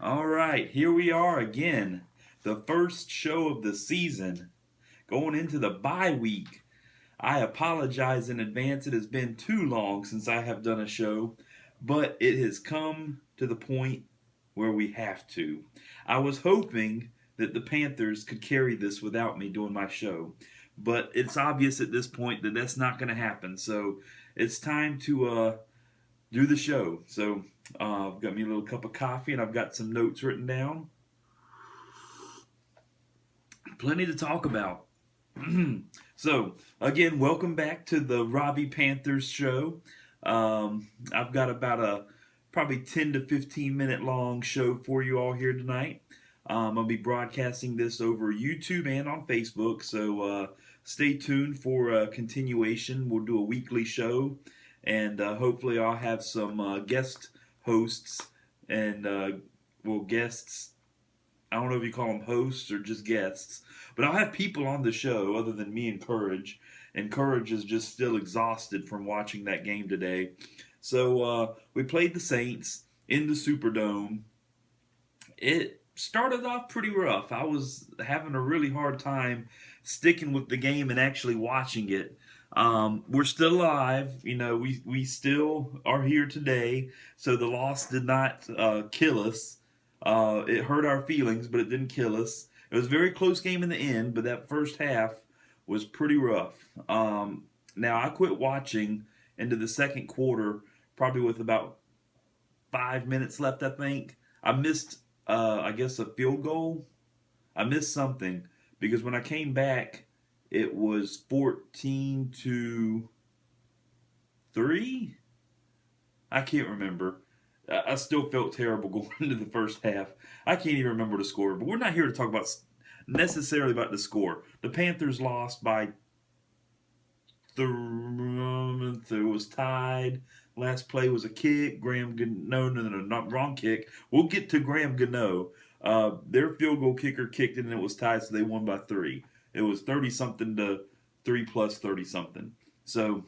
All right, here we are again. The first show of the season, going into the bye week. I apologize in advance. It has been too long since I have done a show, but it has come to the point where we have to. I was hoping that the Panthers could carry this without me doing my show, but it's obvious at this point that that's not going to happen. So it's time to do the show. So I've got me a little cup of coffee and I've got some notes written down. Plenty to talk about. So, again, welcome back to the Robbie Panthers show. I've got about a probably 10 to 15 minute long show for you all here tonight. I'll be broadcasting this over YouTube and on Facebook, so stay tuned for a continuation. We'll do a weekly show, and hopefully, I'll have some guest hosts and guests. I don't know if you call them hosts or just guests, but I'll have people on the show other than me and Courage. And Courage is just still exhausted from watching that game today. So we played the Saints in the Superdome. It started off pretty rough. I was having a really hard time sticking with the game and actually watching it. We're still alive. We still are here today. So the loss did not kill us. It hurt our feelings, but it didn't kill us. It was a very close game in the end, but that first half was pretty rough. Now, I quit watching into the second quarter, probably with about 5 minutes left, I think. I missed, I guess, a field goal. I missed something because when I came back, it was 14-3. I can't remember. I still felt terrible going into the first half. I can't even remember the score, but we're not here to talk about necessarily about the score. The Panthers lost by it was tied. Last play was a kick. No, not wrong kick. We'll get to Graham Gano. Their field goal kicker kicked it and it was tied, so they won by 3. It was 30 something to 3 plus 30 something. So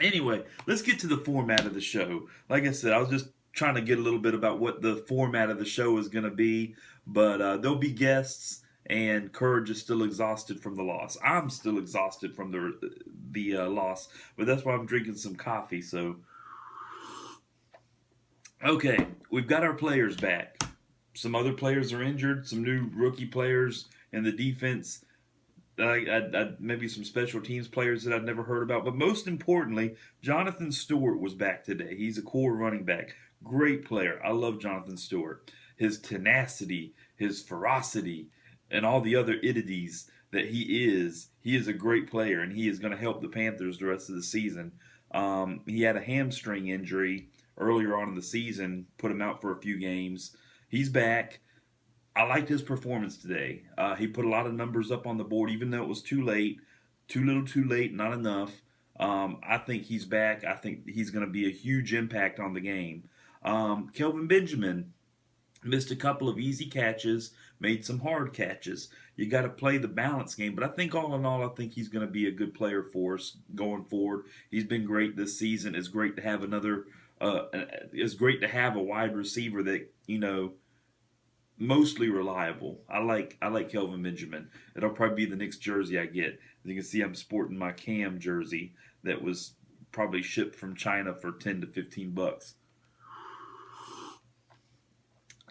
anyway, let's get to the format of the show. Like I said, I was just trying to get a little bit about what the format of the show is going to be, but there'll be guests, and Courage is still exhausted from the loss. I'm still exhausted from the loss, but that's why I'm drinking some coffee. So, okay, we've got our players back. Some other players are injured. Some new rookie players in the defense. Maybe some special teams players that I'd never heard about. But most importantly, Jonathan Stewart was back today. He's a core running back. Great player. I love Jonathan Stewart. His tenacity, his ferocity, and all the other itties that he is a great player, and he is going to help the Panthers the rest of the season. He had a hamstring injury earlier on in the season, put him out for a few games. He's back. I liked his performance today. He put a lot of numbers up on the board, even though it was too late, too little, too late, not enough. I think he's back. I think he's going to be a huge impact on the game. Kelvin Benjamin missed a couple of easy catches, made some hard catches. You got to play the balance game, but I think all in all, I think he's going to be a good player for us going forward. He's been great this season. It's great to have another. It's great to have a wide receiver that mostly reliable. I like Kelvin Benjamin. It'll probably be the next jersey I get. As you can see, I'm sporting my Cam jersey that was probably shipped from China for 10 to 15 bucks.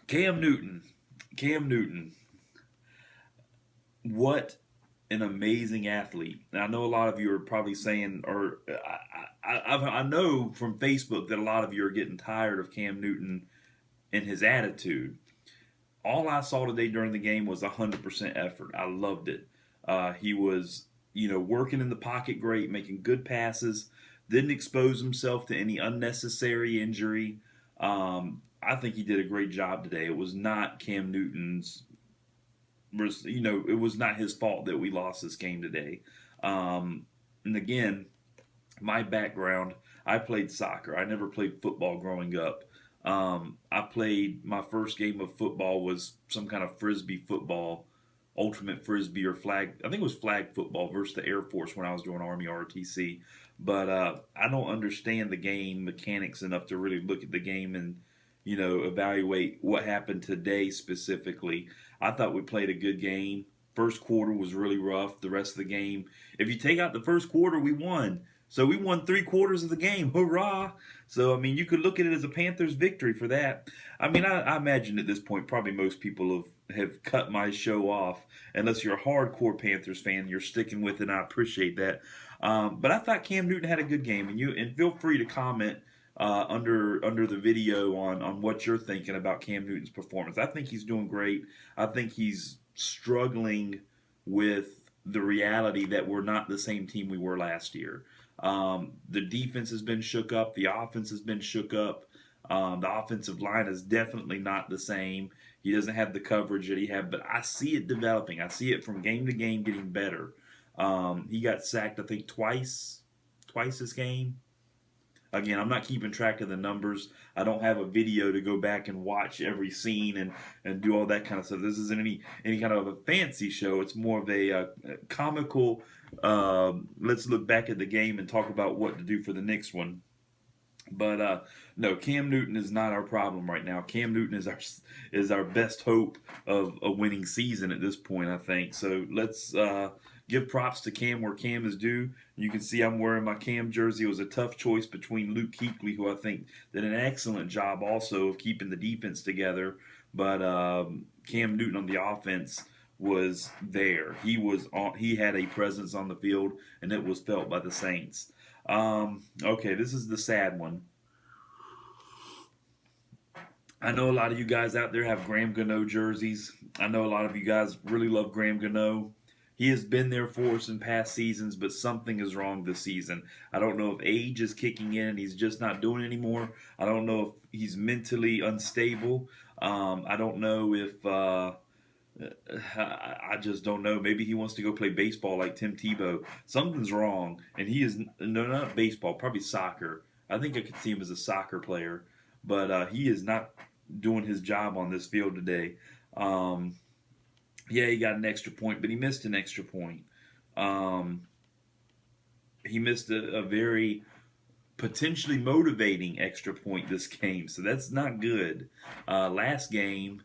Cam Newton. Cam Newton. What an amazing athlete. Now, I know a lot of you are probably saying, or I know from Facebook that a lot of you are getting tired of Cam Newton and his attitude. All I saw today during the game was 100% effort. I loved it. He was, working in the pocket great, making good passes, didn't expose himself to any unnecessary injury. I think he did a great job today. It was not Cam Newton's, it was not his fault that we lost this game today. And again, my background, I played soccer. I never played football growing up. I played my first game of football was some kind of frisbee football, ultimate frisbee or flag. I think it was flag football versus the Air Force when I was doing Army ROTC. But I don't understand the game mechanics enough to really look at the game and evaluate what happened today specifically. I thought we played a good game. First quarter was really rough. The rest of the game, if you take out the first quarter, we won. So we won 3 quarters of the game. Hurrah! So, I mean, you could look at it as a Panthers victory for that. I mean, I imagine at this point, probably most people have cut my show off. Unless you're a hardcore Panthers fan, you're sticking with it, and I appreciate that. But I thought Cam Newton had a good game, and feel free to comment under the video on what you're thinking about Cam Newton's performance. I think he's doing great. I think he's struggling with the reality that we're not the same team we were last year. The defense has been shook up. The offense has been shook up. The offensive line is definitely not the same. He doesn't have the coverage that he had, but I see it developing. I see it from game to game getting better. He got sacked, I think, twice this game. Again, I'm not keeping track of the numbers. I don't have a video to go back and watch every scene and do all that kind of stuff. This isn't any kind of a fancy show. It's more of a comical, let's look back at the game and talk about what to do for the next one. But no, Cam Newton is not our problem right now. Cam Newton is our best hope of a winning season at this point, I think. So let's give props to Cam where Cam is due. You can see I'm wearing my Cam jersey. It was a tough choice between Luke Kuechly, who I think did an excellent job also of keeping the defense together, but Cam Newton on the offense was there. He had a presence on the field, and it was felt by the Saints. Okay, this is the sad one. I know a lot of you guys out there have Graham Gano jerseys. I know a lot of you guys really love Graham Gano. He has been there for us in past seasons, but something is wrong this season. I don't know if age is kicking in and he's just not doing it anymore. I don't know if he's mentally unstable. I don't know if I just don't know. Maybe he wants to go play baseball like Tim Tebow. Something's wrong, and he is no, not baseball, probably soccer. I think I could see him as a soccer player, but he is not doing his job on this field today. Yeah, he got an extra point, but he missed an extra point. He missed a very potentially motivating extra point this game, so that's not good. Last game,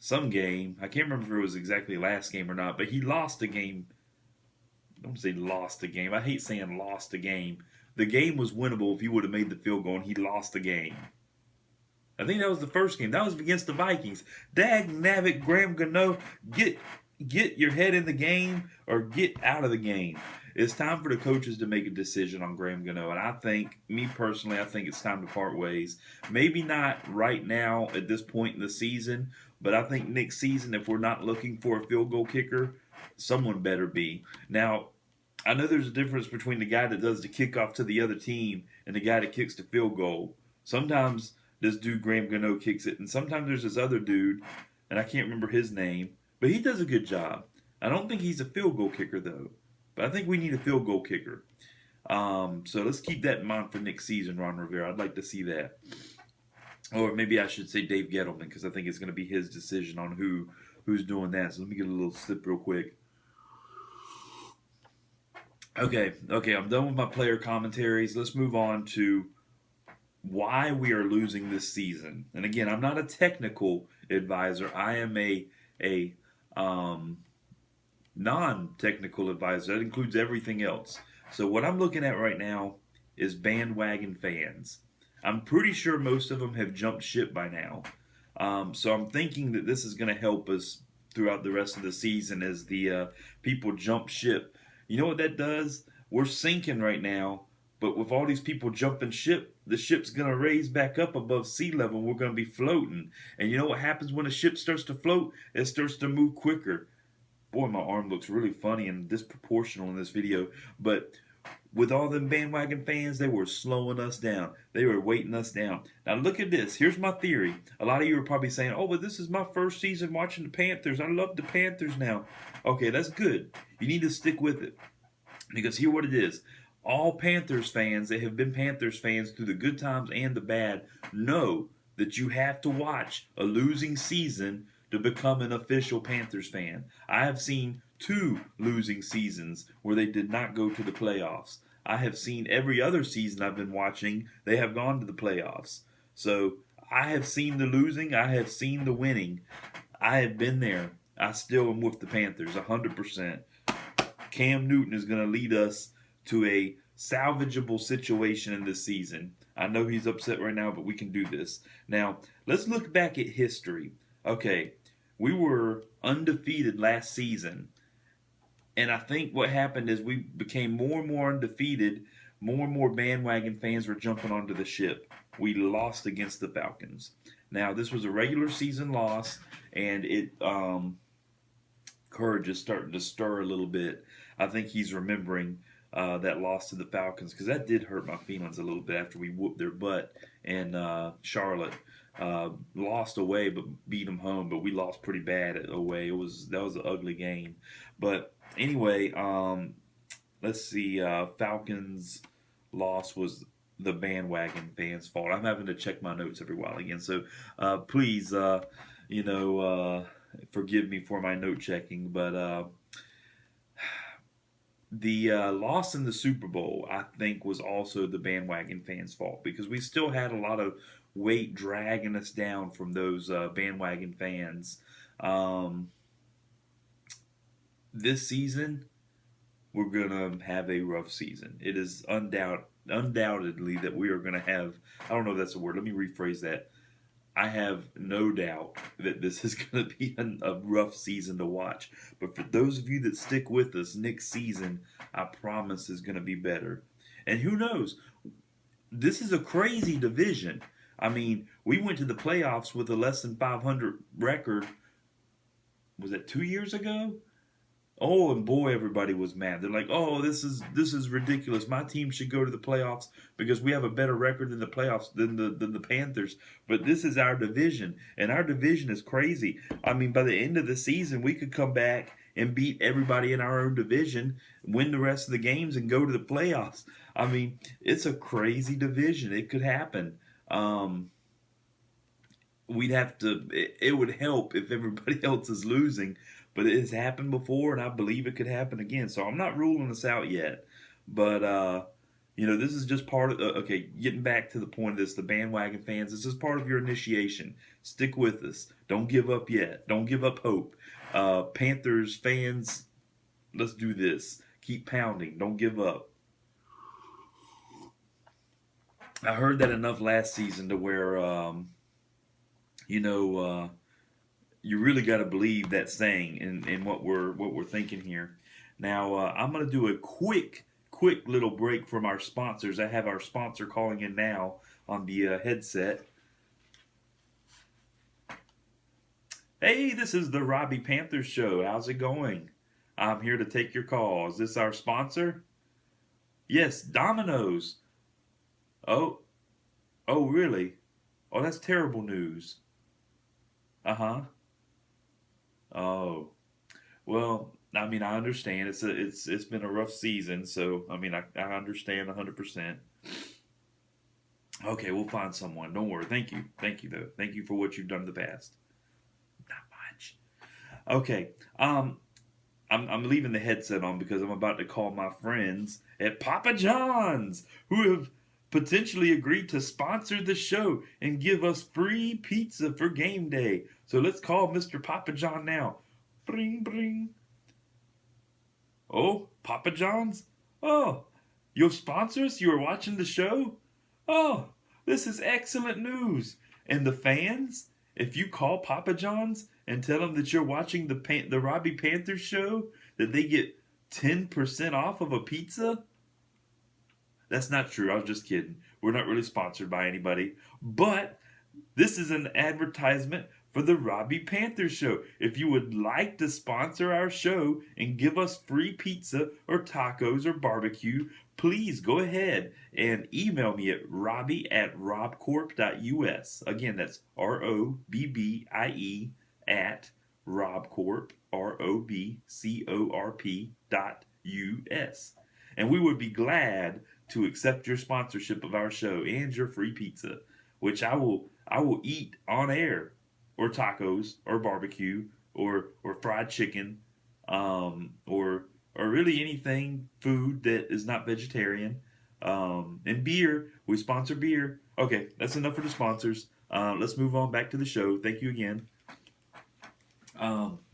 I can't remember if it was exactly last game or not, but he lost a game. Don't say lost a game. I hate saying lost a game. The game was winnable if he would have made the field goal, and he lost the game. I think that was the first game. That was against the Vikings. Dag nabbit, Graham Gano, get your head in the game or get out of the game. It's time for the coaches to make a decision on Graham Gano. And I think, me personally, I think it's time to part ways. Maybe not right now at this point in the season, but I think next season, if we're not looking for a field goal kicker, someone better be. Now, I know there's a difference between the guy that does the kickoff to the other team and the guy that kicks the field goal. Sometimes this dude Graham Gano kicks it, and sometimes there's this other dude, and I can't remember his name, but he does a good job. I don't think he's a field goal kicker, though, but I think we need a field goal kicker. So let's keep that in mind for next season, Ron Rivera. I'd like to see that. Or maybe I should say Dave Gettleman, because I think it's going to be his decision on who's doing that. So let me get a little sip real quick. Okay, I'm done with my player commentaries. Let's move on to why we are losing this season. And again, I'm not a technical advisor. I am a non-technical advisor. That includes everything else. So what I'm looking at right now is bandwagon fans. I'm pretty sure most of them have jumped ship by now. So I'm thinking that this is going to help us throughout the rest of the season as the people jump ship. You know what that does? We're sinking right now. But with all these people jumping ship, the ship's going to raise back up above sea level. We're going to be floating. And you know what happens when a ship starts to float? It starts to move quicker. Boy, my arm looks really funny and disproportional in this video. But with all them bandwagon fans, they were slowing us down. They were weighting us down. Now look at this. Here's my theory. A lot of you are probably saying, oh, but this is my first season watching the Panthers. I love the Panthers now. Okay, that's good. You need to stick with it. Because here what it is. All Panthers fans that have been Panthers fans through the good times and the bad know that you have to watch a losing season to become an official Panthers fan. I have seen 2 losing seasons where they did not go to the playoffs. I have seen every other season I've been watching, they have gone to the playoffs. So I have seen the losing, I have seen the winning, I have been there. I still am with the Panthers 100%. Cam Newton is going to lead us to a salvageable situation in this season. I know he's upset right now, but we can do this. Now, let's look back at history. Okay, we were undefeated last season, and I think what happened is we became more and more undefeated. More and more bandwagon fans were jumping onto the ship. We lost against the Falcons. Now, this was a regular season loss, and courage is starting to stir a little bit. I think he's remembering that loss to the Falcons because that did hurt my feelings a little bit after we whooped their butt and Charlotte lost away but beat them home. But we lost pretty bad away. That was an ugly game. But anyway, let's see. Falcons loss was the bandwagon fans' fault. I'm having to check my notes every while again, so please, you know. Forgive me for my note checking, but the loss in the Super Bowl, I think, was also the bandwagon fans' fault because we still had a lot of weight dragging us down from those bandwagon fans. Um, this season, we're going to have a rough season. It is undoubtedly that we are going to have, I don't know if that's a word, let me rephrase that. I have no doubt that this is going to be a rough season to watch. But for those of you that stick with us, next season, I promise, is going to be better. And who knows? This is a crazy division. I mean, we went to the playoffs with a less than 500 record. Was it 2 years ago? Oh, and boy, everybody was mad. They're like, "Oh, this is ridiculous. My team should go to the playoffs because we have a better record than the playoffs than the Panthers." But this is our division, and our division is crazy. I mean, by the end of the season, we could come back and beat everybody in our own division, win the rest of the games, and go to the playoffs. I mean, it's a crazy division. It could happen. We'd have to. It would help if everybody else is losing, but it has happened before, and I believe it could happen again. So I'm not ruling this out yet, but this is just part of. Okay, getting back to the point of this, the bandwagon fans. This is part of your initiation. Stick with us. Don't give up yet. Don't give up hope. Panthers fans, let's do this. Keep pounding. Don't give up. I heard that enough last season to where you know. You really got to believe that saying and what we're thinking here. Now I'm going to do a quick little break from our sponsors. I have our sponsor calling in now on the headset. Hey, this is the Robbie Panther Show. How's it going? I'm here to take your call. Is this our sponsor? Yes, Domino's. Oh, oh, really? Oh, that's terrible news. Uh huh. Oh, well, I mean, I understand. It's been a rough season, so I mean, I understand 100%. Okay, we'll find someone. Don't worry. Thank you though. Thank you for what you've done in the past. Not much. Okay, I'm leaving the headset on because I'm about to call my friends at Papa John's who have potentially agreed to sponsor the show and give us free pizza for game day. So let's call Mr. Papa John now. Bring, bring. Oh, Papa John's? Oh, your sponsors? You are watching the show? Oh, this is excellent news. And the fans? If you call Papa John's and tell them that you're watching the Robbie Panther show, that they get 10% off of a pizza? That's not true. I was just kidding. We're not really sponsored by anybody. But this is an advertisement for the Robbie Panther Show. If you would like to sponsor our show and give us free pizza or tacos or barbecue, please go ahead and email me at robbie@robcorp.us. Again, that's ROBBIE at robcorp, ROBCORP.us. And we would be glad to accept your sponsorship of our show and your free pizza, which I will eat on air, or tacos, or barbecue, or fried chicken, or really anything food that is not vegetarian. And beer, we sponsor beer. Okay, that's enough for the sponsors. Let's move on back to the show. Thank you again.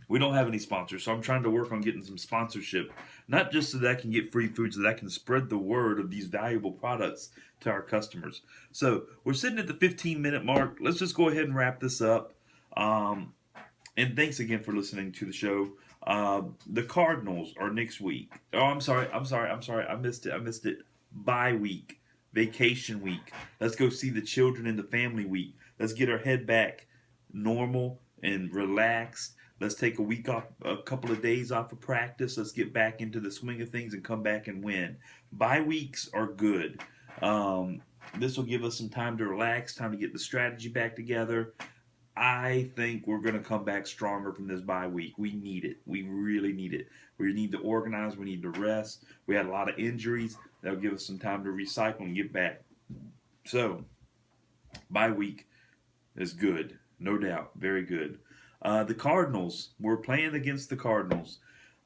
We don't have any sponsors, so I'm trying to work on getting some sponsorship, not just so that I can get free food, so that I can spread the word of these valuable products to our customers. So we're sitting at the 15-minute mark. Let's just go ahead and wrap this up. Um, and thanks again for listening to the show. The Cardinals are next week. Oh, I'm sorry. I missed it. Bye week, vacation week. Let's go see the children in the family week. Let's get our head back normal and relaxed. Let's take a week off, a couple of days off of practice. Let's get back into the swing of things and come back and win. Bye weeks are good. This will give us some time to relax, time to get the strategy back together. I think we're going to come back stronger from this bye week. We need it. We really need it. We need to organize. We need to rest. We had a lot of injuries. That'll give us some time to recycle and get back. So, bye week is good. No doubt. Very good. The Cardinals. We're playing against the Cardinals.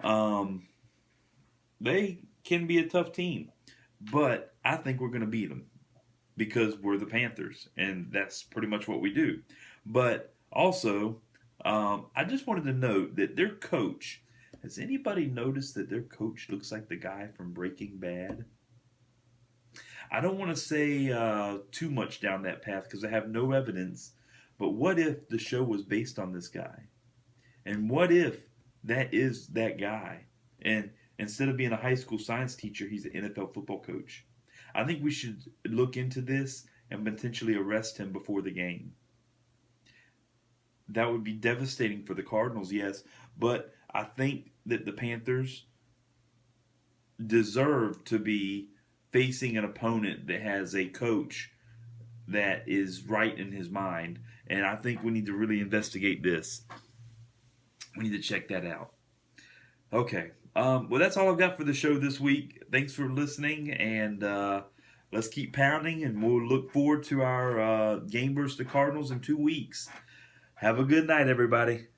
Um, they can be a tough team, but I think we're going to beat them because we're the Panthers, and that's pretty much what we do. But also, I just wanted to note that their coach. Has anybody noticed that their coach looks like the guy from Breaking Bad? I don't want to say too much down that path because I have no evidence. But what if the show was based on this guy? And what if that is that guy? And instead of being a high school science teacher, he's an NFL football coach. I think we should look into this and potentially arrest him before the game. That would be devastating for the Cardinals, yes. But I think that the Panthers deserve to be facing an opponent that has a coach that is right in his mind. And I think we need to really investigate this. We need to check that out. Okay. Well, that's all I've got for the show this week. Thanks for listening, and let's keep pounding, and we'll look forward to our game versus the Cardinals in 2 weeks. Have a good night, everybody.